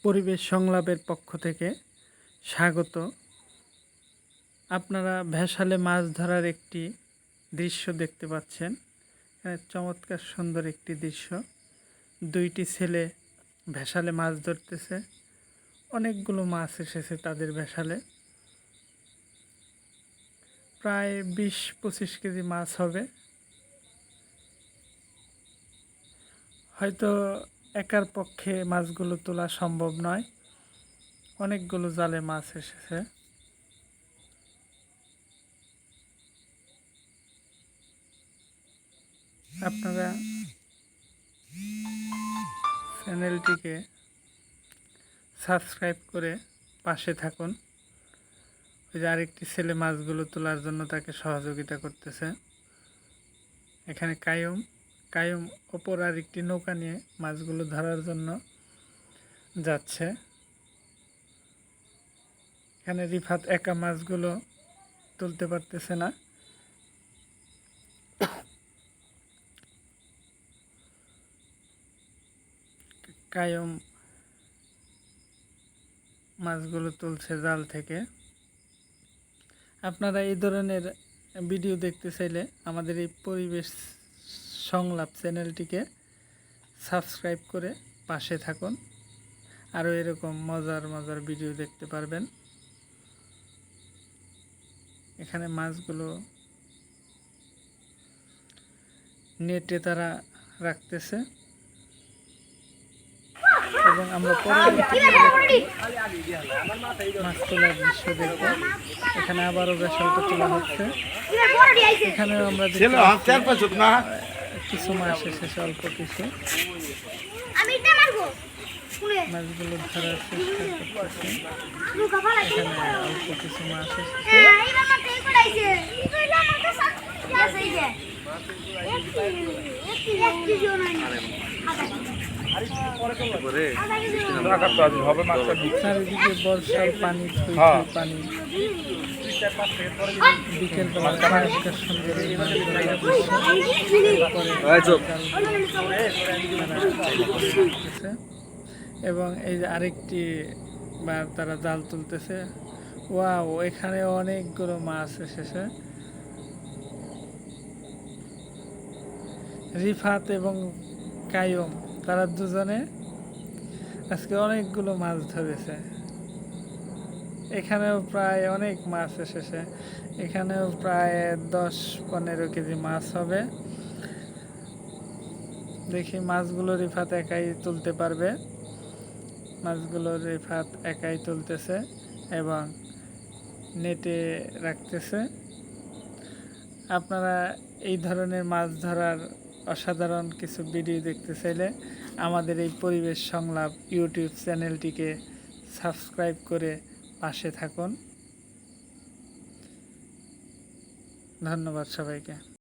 পরিবেশ সংলাপের পক্ষ থেকে স্বাগত। আপনারা ভেসালে মাছ ধরার একটি দৃশ্য দেখতে পাচ্ছেন। চমৎকার সুন্দর একটি দৃশ্য। দুইটি ছেলে ভেসালে মাছ ধরতেছে। অনেকগুলো মাছ এসেছে তাদের ভেসালে, প্রায় 20-25 কেজি মাছ হবে। হয়তো একার পক্ষে মাছগুলো তোলা সম্ভব নয়, অনেকগুলো জালে মাছ এসেছে। আপনারা চ্যানেলটিকে সাবস্ক্রাইব করে পাশে থাকুন। ওই যে আরেকটি ছেলে মাছগুলো তোলার জন্য তাকে সহযোগিতা করতেছে। এখানে কায়ুম অপর আরেকটি নৌকা নিয়ে মাছগুলো ধরার জন্য যাচ্ছে। এখানে রিফাত একা মাছগুলো তুলতে পারতেছে না। কায়ুম মাছগুলো তুলছে জাল থেকে। আপনারা এই ধরনের ভিডিও দেখতে চাইলে আমাদের এই পরিবেশ সংলাপ চ্যানেলটিকে সাবস্ক্রাইব করে পাশে থাকুন। আরও এরকম মজার মজার ভিডিও দেখতে পারবেন। এখানে মাছগুলো নেটে তারা রাখতেছে এবং আমরা পরবর্তী মাছ তোলার দৃশ্য দেখব। এখানে আবারও বেসালটা তোলা হচ্ছে। এখানেও আমরা কিছু মাছ এসেছে, অল্প কিছু মাছগুলো ধরার চেষ্টা করতেছে। এখানে অল্প কিছু মাছ এসেছে। চারিদিকে বর্ষার পানি, পানি, বিকেলবেলা পরিষ্কার সুন্দর এবং এই যে আরেকটি বার তারা জাল তুলতেছে। ওয়াও, এখানে অনেকগুলো মাছ এসেছে। রিফাত এবং কায়ুম তারা দুজনে আজকে অনেকগুলো মাছ ধরেছে। এখানেও প্রায় অনেক মাছ এসেছে। এখানেও প্রায় 10-15 কেজি মাছ হবে। দেখি মাছগুলো রিফাত একাই তুলতে পারবে। মাছগুলো রিফাত একাই তুলতেছে এবং নেটে রাখতেছে। আপনারা এই ধরনের মাছ ধরার অসাধারণ কিছু ভিডিও দেখতে চাইলে আমাদের এই পরিবেশ সংলাপ ইউটিউব চ্যানেলটিকে সাবস্ক্রাইব করে পাশে থাকুন। ধন্যবাদ সবাইকে।